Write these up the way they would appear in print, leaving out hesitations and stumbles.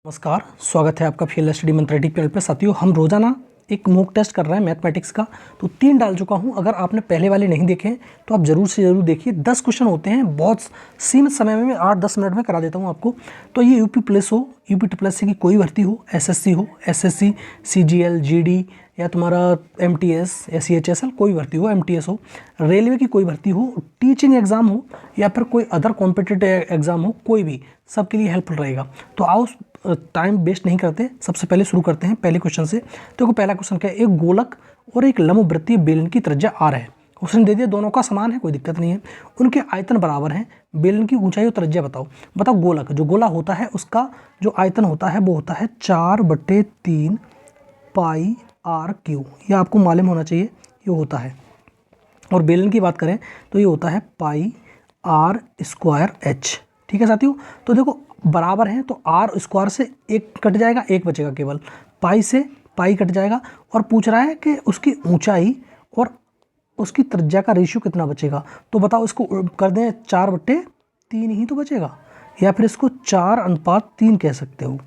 नमस्कार, स्वागत है आपका फील्ड स्टडी मंत्र चैनल पे। साथियों, हम रोजाना एक मॉक टेस्ट कर रहे हैं मैथमेटिक्स का। तो 3 डाल चुका हूं। अगर आपने पहले वाले नहीं देखे हैं तो आप जरूर से जरूर देखिए। 10 क्वेश्चन होते हैं, बहुत सीमित समय में 8-10 मिनट में करा देता हूं आपको। तो ये यूपी प्लस हो, यूपी प्लस सी की कोई भर्ती हो, एसएससी हो, एसएससी, सीजीएल, जीडी या तुम्हारा एमटीएस या सीएचएसएल, कोई भर्ती हो, एमटीएस हो, रेलवे की कोई भर्ती हो, टीचिंग एग्जाम हो या फिर कोई अदर कॉम्पिटिटिव एग्जाम हो, कोई भी, सबके लिए हेल्पफुल रहेगा। तो आओ टाइम वेस्ट नहीं करते, सबसे पहले शुरू करते हैं पहले क्वेश्चन से। तो पहला क्वेश्चन क्या है, एक गोलक और एक लंबवृत्तीय बेलन की त्रिज्या r है। क्वेश्चन दे दिया, दोनों का समान है, कोई दिक्कत नहीं है। उनके आयतन बराबर हैं, बेलन की ऊंचाई और त्रिज्या बताओ। बताओ गोलक, जो गोला होता है उसका जो आयतन होता है वो होता है 4/3 पाई r क्यू, ये आपको मालूम होना चाहिए, ये होता है। और बेलन की बात करें तो ये होता है पाई r² h। ठीक है साथियों, तो देखो बराबर हैं तो r स्क्वायर से एक कट जाएगा, एक बचेगा केवल, पाई से पाई कट जाएगा। और पूछ रहा है कि उसकी ऊंचाई और उसकी त्रिज्या का रेशियो कितना बचेगा। तो बताओ, इसको कर दें 4/3 ही तो बचेगा, या फिर इसको 4:3 कह सकते हो।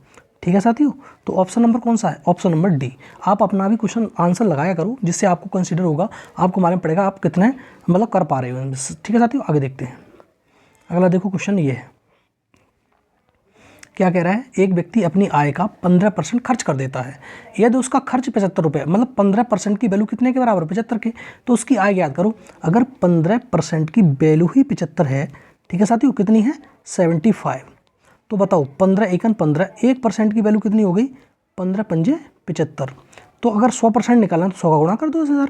ठीक है साथियों, तो ऑप्शन नंबर कौन सा है? Option number D. आप अपना भी क्वेश्चन आंसर लगाया करो, जिससे आपको कंसीडर होगा, आपको मालूम पड़ेगा आप कितने मतलब कर पा रहे हो। ठीक है साथियों, आगे देखते हैं। अगला देखो क्वेश्चन ये है, क्या कह रहा है, एक व्यक्ति अपनी आय का 15% खर्च कर देता है। यदि उसका खर्च 75 रुपये, मतलब 15% की वैल्यू कितने के बराबर? 75 के। तो उसकी आय याद करो। अगर 15% की वैल्यू ही 75 है, ठीक है साथियों, कितनी है? 75। तो बताओ 15 एकन 15, 1% की वैल्यू कितनी हो गई? 15×5 75। तो अगर 100% निकालना तो 100 का गुणा कर दो 1000,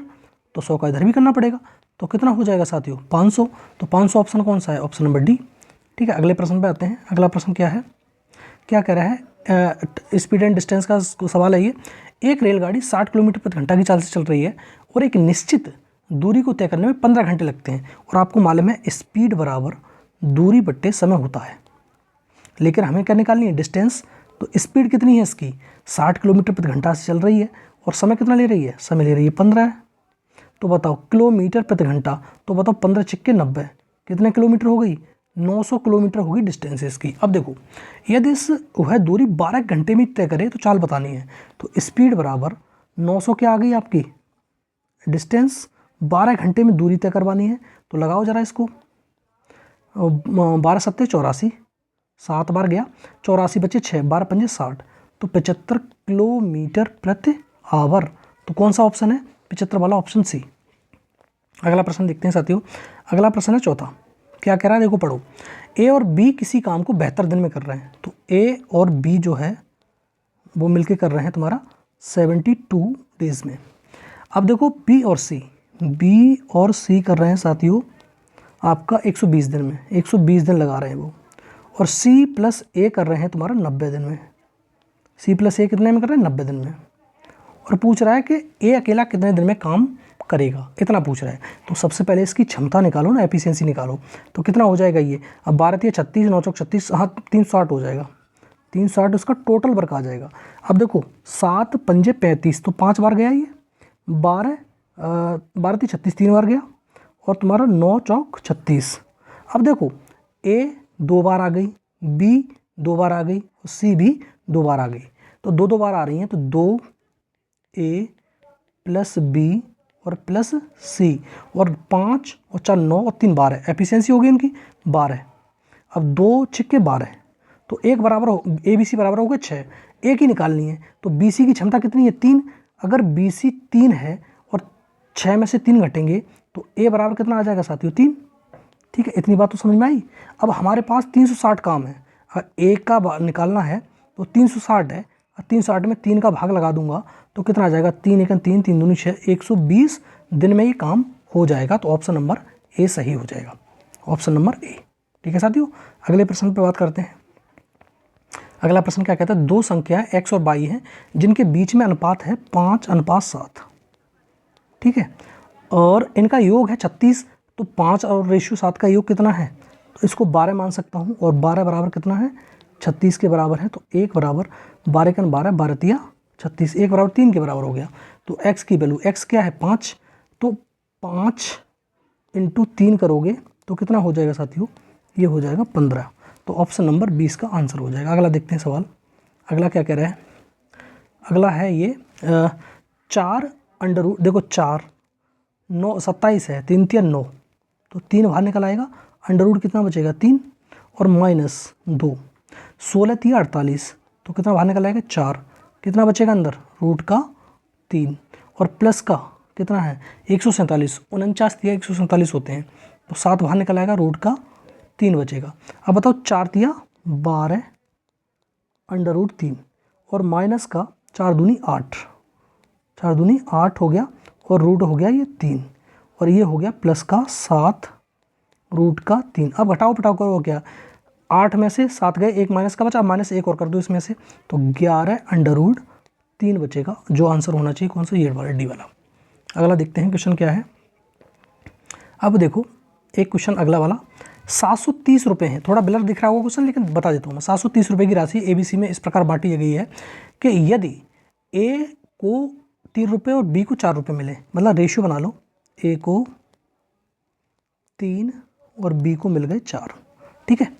तो 100 का इधर भी करना पड़ेगा। तो कितना हो जाएगा साथियों? 500। तो 500 ऑप्शन कौन सा है? Option number D. ठीक है, अगले प्रश्न पे आते हैं। अगला प्रश्न क्या है, क्या कह रहा है, स्पीड एंड डिस्टेंस का सवाल है ये। एक रेलगाड़ी 60 किलोमीटर प्रति घंटा की चाल से चल रही है और एक निश्चित दूरी को तय करने में 15 घंटे लगते हैं। और आपको मालूम है स्पीड बराबर दूरी बट्टे समय होता है, लेकिन हमें क्या निकालनी है? डिस्टेंस। तो स्पीड कितनी है इसकी? 60 किलोमीटर प्रति घंटा से चल रही है, और समय कितना ले रही है? समय ले रही है 15 है। तो बताओ किलोमीटर प्रति घंटा, तो बताओ 15 छिक्के 90, कितने किलोमीटर हो गई? 900 किलोमीटर होगी डिस्टेंस इसकी। अब देखो, यदि इस वह दूरी 12 घंटे में तय करे तो चाल बतानी है। तो स्पीड बराबर 900 क्या आ गई आपकी? डिस्टेंस। 12 घंटे में दूरी तय करवानी है, तो लगाओ जरा इसको। 12 सत्ते 84, 7 बार गया, 84 बचे 6, 12 पंजे 60, तो 75 किलोमीटर प्रति आवर। तो कौन सा ऑप्शन है? 75 वाला, ऑप्शन सी। अगला प्रश्न देखते हैं साथियों। अगला प्रश्न है चौथा। क्या कह रहा है, देखो पढ़ो। ए और बी किसी काम को 72 दिन में कर रहे हैं। तो ए और बी जो है वो मिलके कर रहे हैं तुम्हारा 72 डेज में। अब देखो बी और सी कर रहे हैं साथियों आपका 120 दिन में, 120 दिन लगा रहे हैं वो। और सी प्लस ए कर रहे हैं तुम्हारा 90 दिन में। सी प्लस ए कितने में कर रहे हैं? 90 दिन में। और पूछ रहा है कि ए अकेला कितने दिन में काम करेगा, इतना पूछ रहा है। तो सबसे पहले इसकी क्षमता निकालो ना, एफिशिएंसी निकालो। तो कितना हो जाएगा ये? अब 12 36, 9 36, हाँ 360 हो जाएगा। 360 उसका टोटल वर्क आ जाएगा। अब देखो 7 पंजे 35, तो 5 बार गया ये। 12 36, 3 बार गया। और तुम्हारा 9 चौक 36। अब देखो ए 2 बार आ गई, बी 2 बार आ गई, सी भी 2 बार आ गई। तो 2 बार आ रही हैं, तो 2 ए प्लस बी और प्लस सी, और 5 और 4 9 और 3 12। एफिशिएंसी होगी इनकी 12। अब 2 छिक्के 12, तो एक बराबर हो, ए बी सी बराबर हो गए 6। एक ही निकालनी है, तो बी सी की क्षमता कितनी है? 3। अगर बी सी 3 है और 6 में से 3 घटेंगे, तो ए बराबर कितना आ जाएगा साथियों? 3। ठीक है, इतनी बात तो समझ में आई। अब हमारे पास 360 काम है। अगर ए का निकालना है तो 360 है, और 360 में 3 का भाग लगा दूंगा तो कितना आ जाएगा? 3 एकन 3, 3 दूनी 6, 120 दिन में ये काम हो जाएगा। तो ऑप्शन नंबर ए सही हो जाएगा, ऑप्शन नंबर ए। ठीक है साथियों, अगले प्रश्न पर बात करते हैं। अगला प्रश्न क्या कहता है, 2 संख्याएं x और y हैं जिनके बीच में अनुपात है 5:7। ठीक है, और इनका योग है 36। तो 5 और रेशियो 7 का योग कितना है? तो इसको 12 मान सकता हूँ, और 12 बराबर कितना है? 36 के बराबर है। तो 1 बराबर 12 एकन 12, 12 तिया 36, 1 बराबर 3 के बराबर हो गया। तो x की वैल्यू, x क्या है? 5। तो 5 × 3 करोगे तो कितना हो जाएगा साथियों? ये हो जाएगा 15। तो ऑप्शन नंबर 20 का आंसर हो जाएगा। अगला देखते हैं सवाल। अगला क्या कह रहा है, अगला है ये 4 अंडर रूट, देखो 4 9 27 है, 3 3 9, तो 3 बाहर निकल आएगा, अंडर रूट कितना बचेगा 3 और -2, 16 3 48, तो कितना बाहर निकल आएगा 4, कितना बचेगा अंदर रूट का 3, और प्लस का कितना है 147, 49 दिया 147 होते हैं, तो 7 बाहर निकल आएगा, रूट का 3 बचेगा। अब बताओ 4 दिया 12 अंडर रूट 3 और माइनस का 4 दूनी 8, 4 दूनी 8 हो गया, और रूट हो गया ये 3, और ये हो गया प्लस का 7 रूट का 3। अब घटाओ पटाओ करो, क्या 8 में से 7 गए, एक माइनस का बचा, अब माइनस 1 और कर दो इसमें से, तो 11 अंडर रूट 3 बचेगा, जो आंसर होना चाहिए कौन सा, ये वाला डी वाला। अगला देखते हैं क्वेश्चन क्या है। अब देखो एक क्वेश्चन अगला वाला, 730 रुपये हैं, थोड़ा ब्लर दिख रहा होगा क्वेश्चन, लेकिन बता देता हूँ मैं। 730 रुपये की राशि ABC में इस प्रकार बांटी गई है कि यदि A को 3 रुपये और B को 4 रुपये मिले, मतलब रेशियो बना लो, A को 3 और B को मिल गए 4, ठीक है,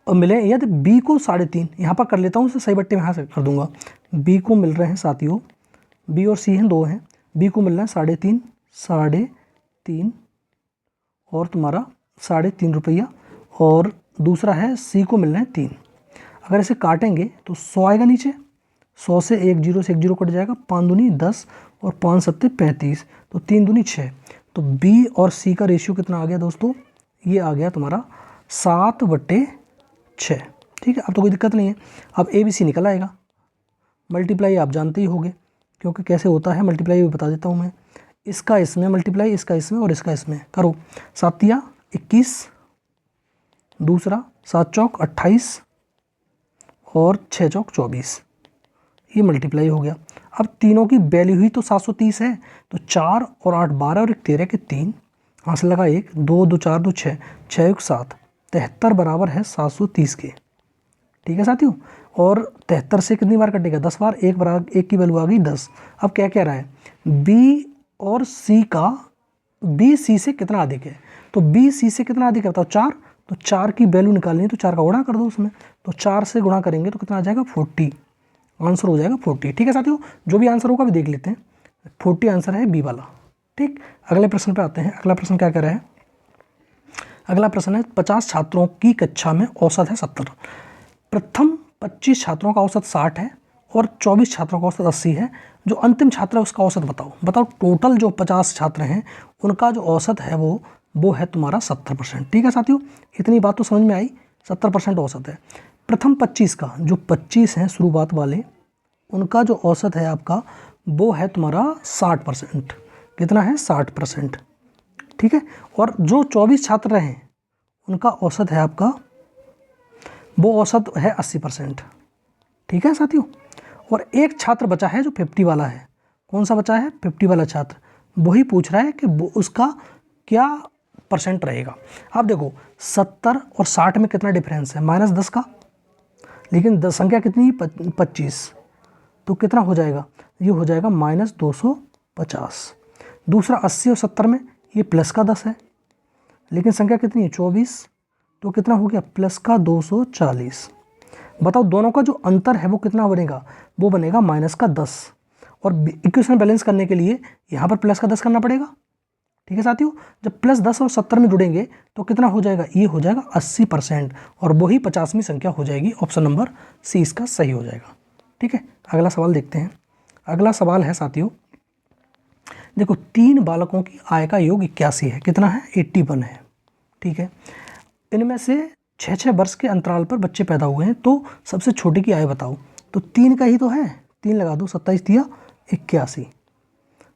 और मिले यदि B को 3.5, यहाँ पर कर लेता हूँ, सही बट्टे में यहाँ से कर दूंगा, B को मिल रहे हैं साथियों, B और C हैं 2 हैं, B को मिल रहे हैं 3.5 और तुम्हारा 3.5 रुपया, और दूसरा है C को मिल रहे हैं 3। अगर इसे काटेंगे तो 100 आएगा नीचे, 100 से 1 0 से 1 0 कट जाएगा, 5 दूनी 10 और 5 7 35, तो 3 दूनी 6, तो B और C का रेशियो कितना आ गया दोस्तों, ये आ गया तुम्हारा 7/6, ठीक है। अब तो कोई दिक्कत नहीं है, अब ABC निकल आएगा। मल्टीप्लाई आप जानते ही होंगे, क्योंकि कैसे होता है मल्टीप्लाई भी बता देता हूँ मैं, इसका इसमें मल्टीप्लाई, इसका इसमें और इसका इसमें करो, 7 या 21, दूसरा 7 चौक 28 और 6 चौक 24, ये मल्टीप्लाई हो गया। अब तीनों की वैल्यू हुई तो 730 है, तो 4 और 8 12 और 1 13 के 3, हाथ लगा 1 2 2 4 2 6 6 1 7, 73 बराबर है 730 के, ठीक है साथियों। और 73 से कितनी बार कटेगा, 10 बार, एक बराबर, एक की वैल्यू आ गई 10। अब क्या कह रहा है, B और C का, B C से कितना अधिक है, तो B C से कितना अधिक है बताओ 4, तो 4 की वैल्यू निकालनी है, तो 4 का गुणा कर दो उसमें, तो 4 से गुणा करेंगे तो कितना आ जाएगा 40, आंसर हो जाएगा 40, ठीक है साथियों। जो भी आंसर होगा भी देख लेते हैं, 40 आंसर है B वाला, ठीक। अगले प्रश्न पे आते हैं। अगला प्रश्न क्या कह रहा है, अगला प्रश्न है 50 छात्रों की कक्षा में औसत है 70, प्रथम 25 छात्रों का औसत 60 है और 24 छात्रों का औसत 80 है, जो अंतिम छात्र है उसका औसत बताओ। बताओ टोटल जो 50 छात्र हैं उनका जो औसत है वो है तुम्हारा 70%, ठीक है साथियों। इतनी बात तो समझ में आई, 70% औसत है। प्रथम 25 का, जो 25 हैं शुरुआत वाले, उनका जो औसत है आपका वो है तुम्हारा 60%, कितना है 60%, ठीक है। और जो 24 छात्र हैं उनका औसत है आपका, वो औसत है 80%, ठीक है साथियों। और एक छात्र बचा है जो 50 वाला है, कौन सा बचा है 50 वाला छात्र, वही पूछ रहा है कि वो उसका क्या परसेंट रहेगा। आप देखो 70 और 60 में कितना डिफरेंस है, -10 का, लेकिन संख्या कितनी है 25, तो कितना हो जाएगा, ये हो जाएगा -250। दूसरा 80 और 70 में ये प्लस का 10 है, लेकिन संख्या कितनी है 24, तो कितना हो गया प्लस का 240। बताओ दोनों का जो अंतर है वो कितना बनेगा, वो बनेगा -10, और इक्वेशन बैलेंस करने के लिए यहाँ पर प्लस का 10 करना पड़ेगा, ठीक है साथियों। जब +10 और 70 में जुड़ेंगे तो कितना हो जाएगा, ये हो जाएगा 80%, और वही 50वीं संख्या हो जाएगी। ऑप्शन नंबर C इसका सही हो जाएगा, ठीक है। अगला सवाल देखते हैं। अगला सवाल है साथियों, देखो 3 बालकों की आय का योग 81 है, कितना है 81 है, ठीक है। इनमें से 6-6 वर्ष के अंतराल पर बच्चे पैदा हुए हैं, तो सबसे छोटे की आय बताओ। तो 3 का ही तो है, 3 लगा दो, 27 दिया 81,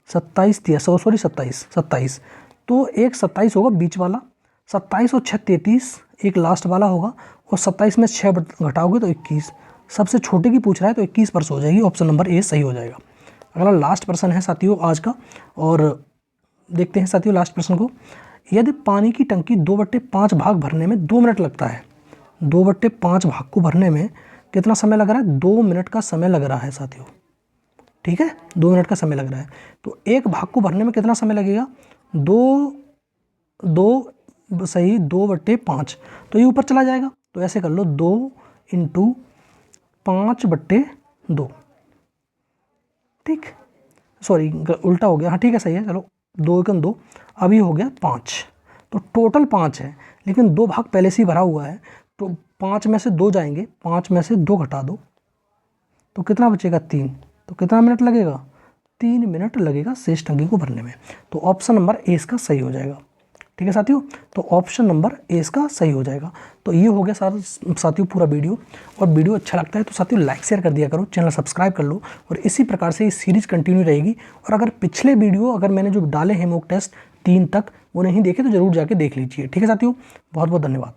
27 दिया 27, तो एक 27 होगा बीच वाला, 27 और 6 33, एक लास्ट वाला होगा, और 27 में 6 घटाओगे तो 21, सबसे छोटे की पूछ रहा है तो 21 वर्ष हो जाएगी। ऑप्शन नंबर A सही हो जाएगा। अगला लास्ट प्रश्न है साथियों आज का, और देखते हैं साथियों लास्ट प्रश्न को। यदि पानी की टंकी 2/5 भाग भरने में 2 मिनट लगता है, 2/5 भाग को भरने में कितना समय लग रहा है, 2 मिनट का समय लग रहा है साथियों, ठीक है, 2 मिनट का समय लग रहा है। तो एक भाग को भरने में कितना समय लगेगा, 2/5, तो ये ऊपर चला जाएगा, तो ऐसे कर लो 2 × 5/2, ठीक, सॉरी उल्टा हो गया, हाँ ठीक है, सही है, चलो 2 एकम 2, अब ये हो गया 5, तो टोटल 5 है, लेकिन 2 भाग पहले से ही भरा हुआ है, तो 5 में से 2 जाएंगे, 5 में से 2 घटा दो तो कितना बचेगा 3, तो कितना मिनट लगेगा, 3 मिनट लगेगा शेष टंकी को भरने में। तो ऑप्शन नंबर ए इसका सही हो जाएगा। ठीक है साथियों, तो ऑप्शन नंबर ए इसका सही हो जाएगा। तो ये हो गया साथियों पूरा वीडियो। और वीडियो अच्छा लगता है तो साथियों लाइक शेयर कर दिया करो, चैनल सब्सक्राइब कर लो, और इसी प्रकार से ये सीरीज कंटिन्यू रहेगी। और अगर पिछले वीडियो अगर मैंने जो डाले हैं मॉक टेस्ट 3 तक वो नहीं देखे तो जरूर जाके देख लीजिए। ठीक है साथियों, बहुत बहुत धन्यवाद।